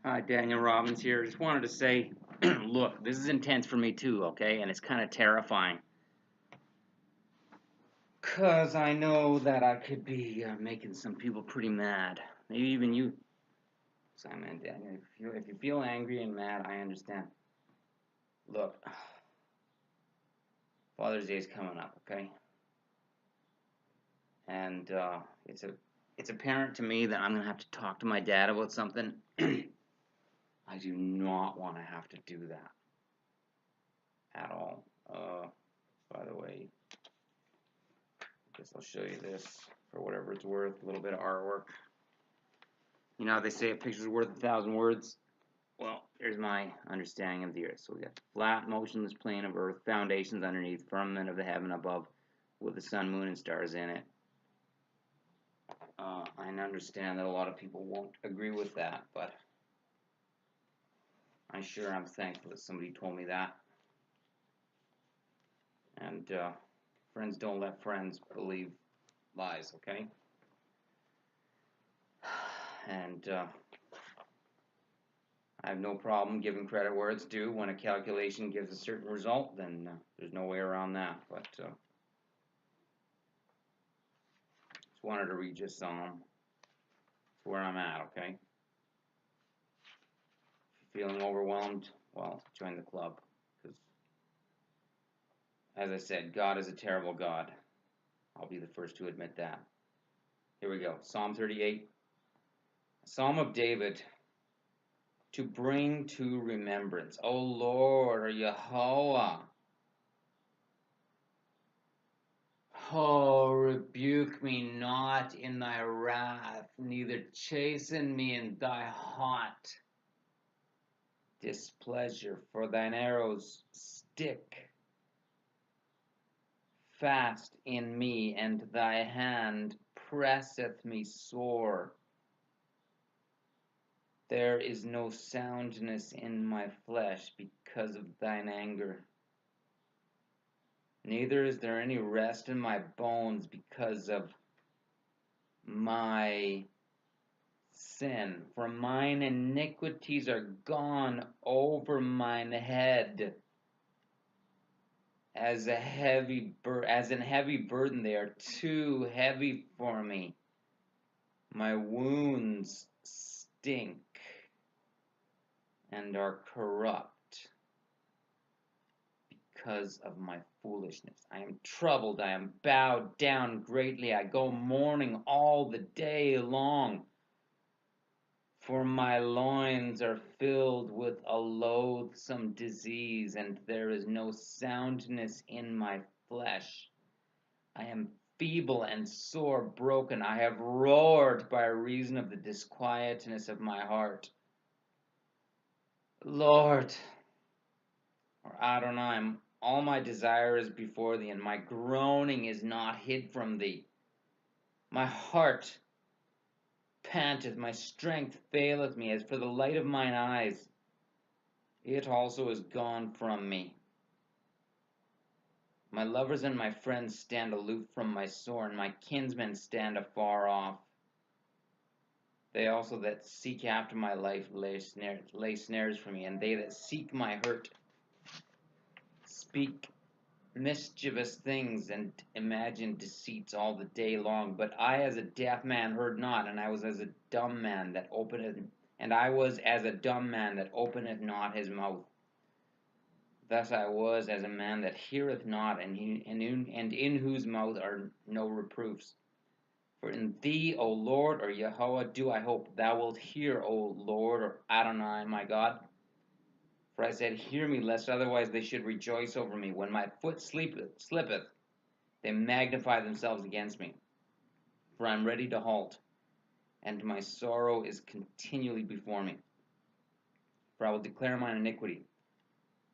Hi, Daniel Robbins here. Just wanted to say, look, this is intense for me too, okay? And it's kind of terrifying. Because I know that I could be making some people pretty mad. Maybe even you, Simon and Daniel. If you feel angry and mad, I understand. Look, Father's Day is coming up, okay? And it's apparent to me that I'm going to have to talk to my dad about something. I do not want to have to do that at all. By the way, guess I'll show you this for whatever it's worth, a little bit of artwork. You know how they say a picture's worth 1,000 words? Well, here's my understanding of the earth. So we got the flat, motionless plane of earth, foundations underneath, firmament of the heaven above, with the sun, moon, and stars in it. I understand that a lot of people won't agree with that, but I sure am thankful that somebody told me that. And friends don't let friends believe lies, okay? And I have no problem giving credit where it's due. When a calculation gives a certain result, then there's no way around that. But just wanted to read you some. It's where I'm at, okay? If you're feeling overwhelmed, well, join the club. Because, as I said, God is a terrible God. I'll be the first to admit that. Here we go. Psalm 38. Psalm of David. To bring to remembrance. O Lord, or Yahweh. Oh, rebuke me not in thy wrath, neither chasten me in thy hot displeasure, for thine arrows stick fast in me, and thy hand presseth me sore. There is no soundness in my flesh because of thine anger. Neither is there any rest in my bones because of my sin, for mine iniquities are gone over mine head. As an heavy burden, they are too heavy for me. My wounds stink and are corrupt because of my foolishness. I am troubled, I am bowed down greatly. I go mourning all the day long. For my loins are filled with a loathsome disease, and there is no soundness in my flesh. I am feeble and sore broken. I have roared by reason of the disquietness of my heart. Lord, or Adonai, all my desire is before thee, and my groaning is not hid from thee. My heart panteth, my strength faileth me, as for the light of mine eyes. It also is gone from me. My lovers and my friends stand aloof from my sore, and my kinsmen stand afar off. They also that seek after my life lay snares for me, and they that seek my hurt speak mischievous things and imagine deceits all the day long. But I as a deaf man heard not, and I was as a dumb man that openeth not his mouth. Thus I was as a man that heareth not, and in whose mouth are no reproofs. For in thee, O Lord, or Yahweh, do I hope. Thou wilt hear, O Lord, or Adonai, my God. For I said, hear me, lest otherwise they should rejoice over me. When my foot slippeth, they magnify themselves against me. For I am ready to halt, and my sorrow is continually before me. For I will declare mine iniquity.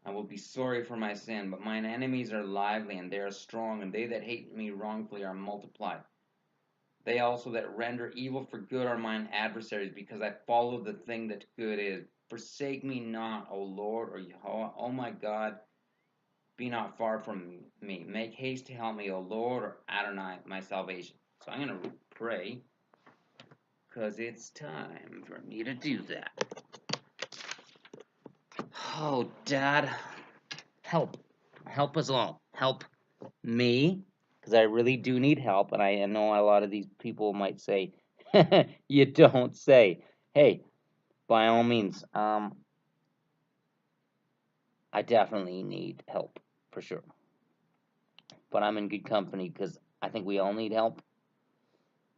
I will be sorry for my sin, but mine enemies are lively, and they are strong, and they that hate me wrongfully are multiplied. They also that render evil for good are mine adversaries, because I follow the thing that good is. Forsake me not, O Lord, or Yahweh, O my God, be not far from me. Make haste to help me, O Lord, or Adonai, my salvation. So I'm going to pray, because it's time for me to do that. Oh, Dad, help. Help us all. Help me, because I really do need help, and I know a lot of these people might say, you don't say. Hey, by all means, I definitely need help, for sure. But I'm in good company, because I think we all need help.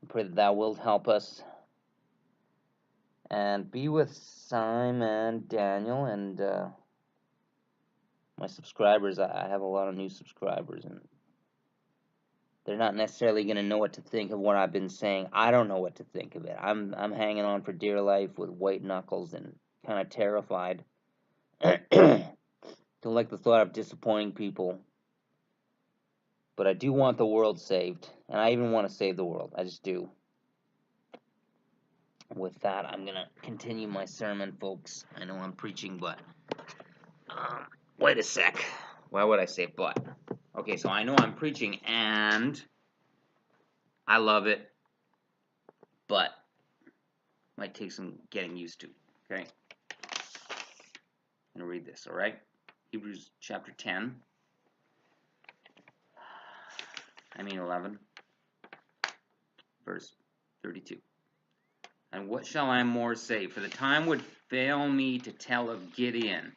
I pray that Thou wilt help us. And be with Simon, Daniel, and my subscribers. I have a lot of new subscribers, and they're not necessarily going to know what to think of what I've been saying. I don't know what to think of it. I'm hanging on for dear life with white knuckles and kind of terrified. Don't like the thought of disappointing people. But I do want the world saved. And I even want to save the world. I just do. With that, I'm going to continue my sermon, folks. I know I'm preaching, but wait a sec. Why would I say but? Okay, so I know I'm preaching, and I love it, but might take some getting used to. Okay? I'm going to read this, all right? Hebrews chapter 10. 11, verse 32. And what shall I more say? For the time would fail me to tell of Gideon,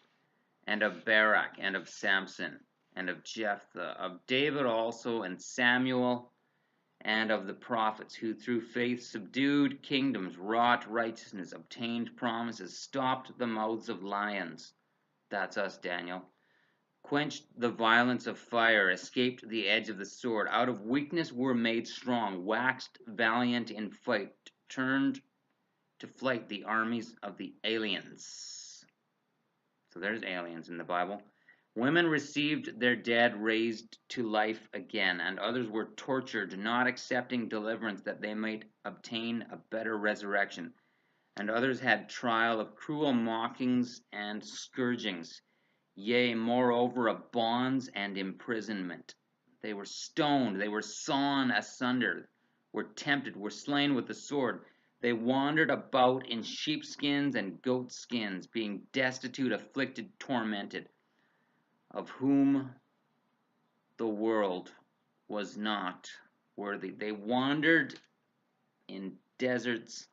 and of Barak, and of Samson, and of Jephthah, of David also, and Samuel, and of the prophets, who through faith subdued kingdoms, wrought righteousness, obtained promises, stopped the mouths of lions. That's us, Daniel. Quenched the violence of fire, escaped the edge of the sword, out of weakness were made strong, waxed valiant in fight, turned to flight the armies of the aliens. So there's aliens in the Bible. Women received their dead raised to life again, and others were tortured, not accepting deliverance that they might obtain a better resurrection. And others had trial of cruel mockings and scourgings. Yea, moreover, of bonds and imprisonment. They were stoned, they were sawn asunder, were tempted, were slain with the sword. They wandered about in sheepskins and goatskins, being destitute, afflicted, tormented, of whom the world was not worthy. They wandered in deserts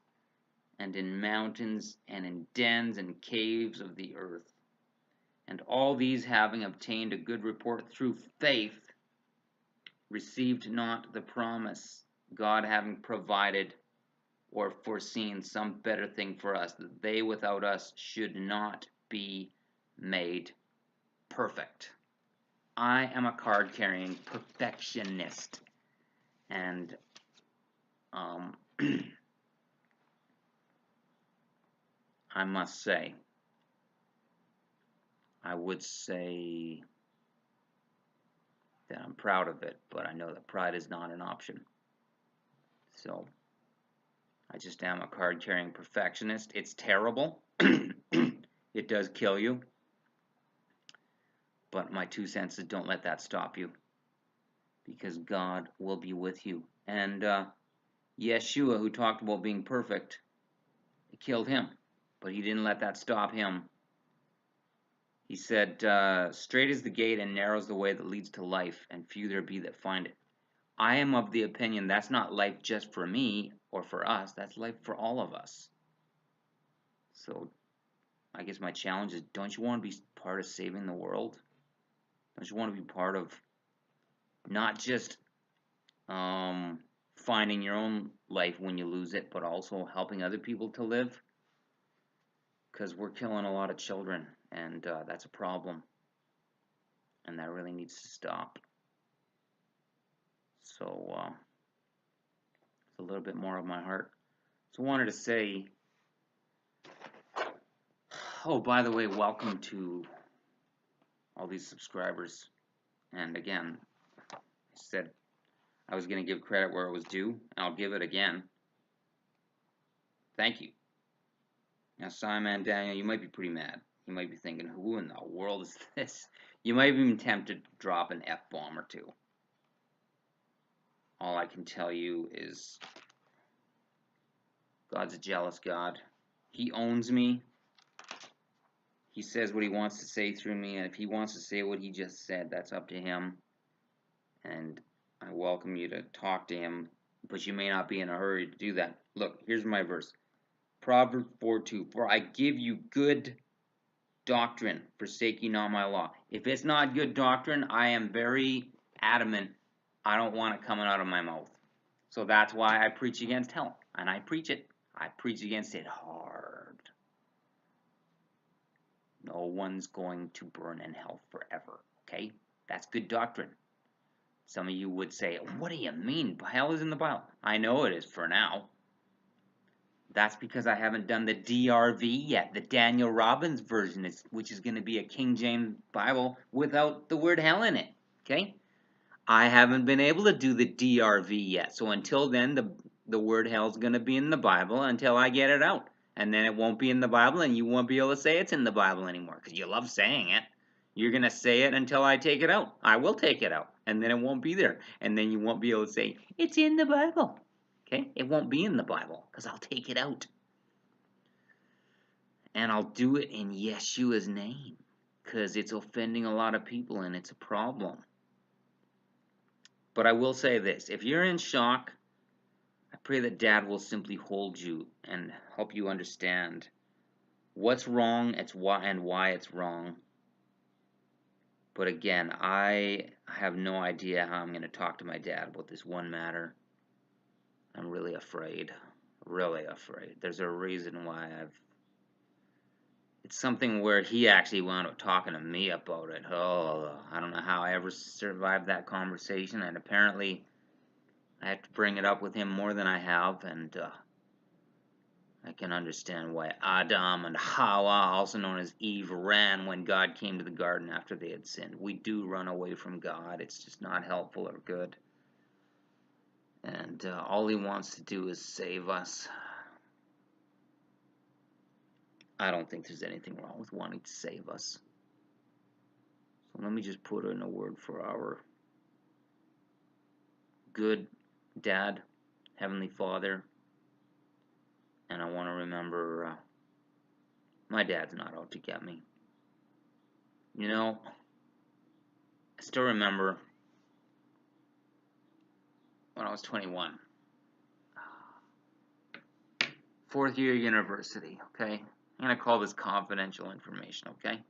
and in mountains and in dens and caves of the earth. And all these, having obtained a good report through faith, received not the promise, God having provided or foreseen some better thing for us, that they without us should not be made perfect. I am a card-carrying perfectionist, and I must say, I would say that I'm proud of it, but I know that pride is not an option. So I just am a card-carrying perfectionist. It's terrible. It does kill you. But my 2 cents is don't let that stop you, because God will be with you. And Yeshua, who talked about being perfect, it killed him, but he didn't let that stop him. He said, straight is the gate and narrow is the way that leads to life, and few there be that find it. I am of the opinion that's not life just for me or for us, that's life for all of us. So I guess my challenge is, don't you want to be part of saving the world? Don't you want to be part of not just finding your own life when you lose it, but also helping other people to live? Because we're killing a lot of children, and that's a problem, and that really needs to stop. So it's a little bit more of my heart. So I wanted to say, oh, by the way, welcome to all these subscribers. And again, I said I was going to give credit where it was due, and I'll give it again. Thank you. Now, Simon, Daniel, you might be pretty mad. You might be thinking, who in the world is this? You might have been tempted to drop an F-bomb or two. All I can tell you is God's a jealous God. He owns me. He says what he wants to say through me, and if he wants to say what he just said, that's up to him. And I welcome you to talk to him, but you may not be in a hurry to do that. Look, here's my verse. Proverbs 4:2. For I give you good doctrine, forsake ye not my law. If it's not good doctrine, I am very adamant. I don't want it coming out of my mouth. So that's why I preach against hell. And I preach it. I preach against it hard. No one's going to burn in hell forever. Okay? That's good doctrine. Some of you would say, what do you mean? Hell is in the Bible. I know it is for now. That's because I haven't done the DRV yet, the Daniel Robbins version, which is going to be a King James Bible without the word hell in it. Okay? I haven't been able to do the DRV yet. So until then, the word hell is going to be in the Bible until I get it out. And then it won't be in the Bible, and you won't be able to say it's in the Bible anymore because you love saying it. You're going to say it until I take it out. I will take it out, and then it won't be there. And then you won't be able to say, it's in the Bible. Okay? It won't be in the Bible because I'll take it out. And I'll do it in Yeshua's name because it's offending a lot of people and it's a problem. But I will say this. If you're in shock, I pray that Dad will simply hold you and help you understand what's wrong, and why it's wrong. But again, I have no idea how I'm going to talk to my dad about this one matter. I'm really afraid. Really afraid. There's a reason why it's something where he actually wound up talking to me about it. Oh, I don't know how I ever survived that conversation, and apparently I have to bring it up with him more than I have, and I can understand why Adam and Hawa, also known as Eve, ran when God came to the garden after they had sinned. We do run away from God. It's just not helpful or good. And all he wants to do is save us. I don't think there's anything wrong with wanting to save us. So let me just put in a word for our good Dad, Heavenly Father. And I want to remember my dad's not out to get me. You know, I still remember when I was 21. 4th year university, okay? I'm going to call this confidential information, okay?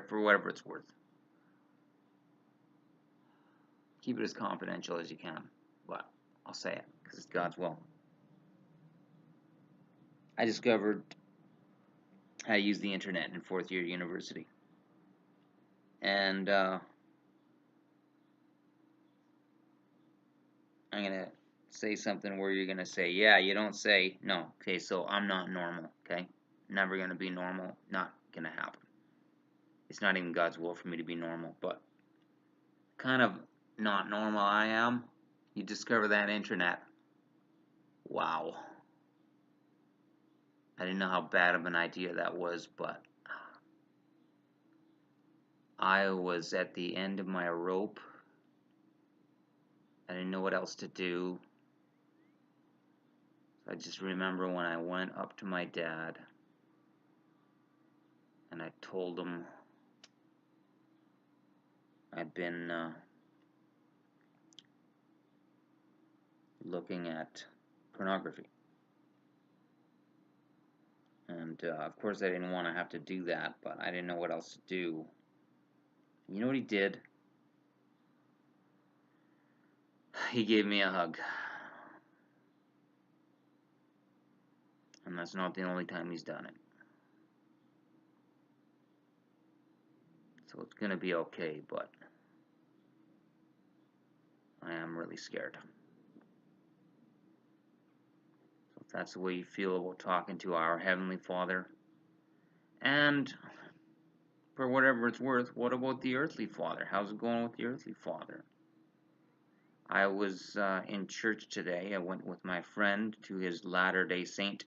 For whatever it's worth. Keep it as confidential as you can, but I'll say it because it's God's will. I discovered how to use the internet in 4th year university. And I'm going to say something where you're going to say, yeah, you don't say, no. Okay, so I'm not normal, okay? Never going to be normal. Not going to happen. It's not even God's will for me to be normal, but kind of not normal I am. You discover that internet. Wow. I didn't know how bad of an idea that was, but I was at the end of my rope. I didn't know what else to do. I just remember when I went up to my dad and I told him I'd been looking at pornography. And of course I didn't want to have to do that, but I didn't know what else to do. You know what he did? He gave me a hug. And that's not the only time he's done it. So it's going to be okay, but I am really scared. So if that's the way you feel about talking to our Heavenly Father, and for whatever it's worth, what about the earthly Father? How's it going with the earthly Father? I was in church today. I went with my friend to his Latter-day Saint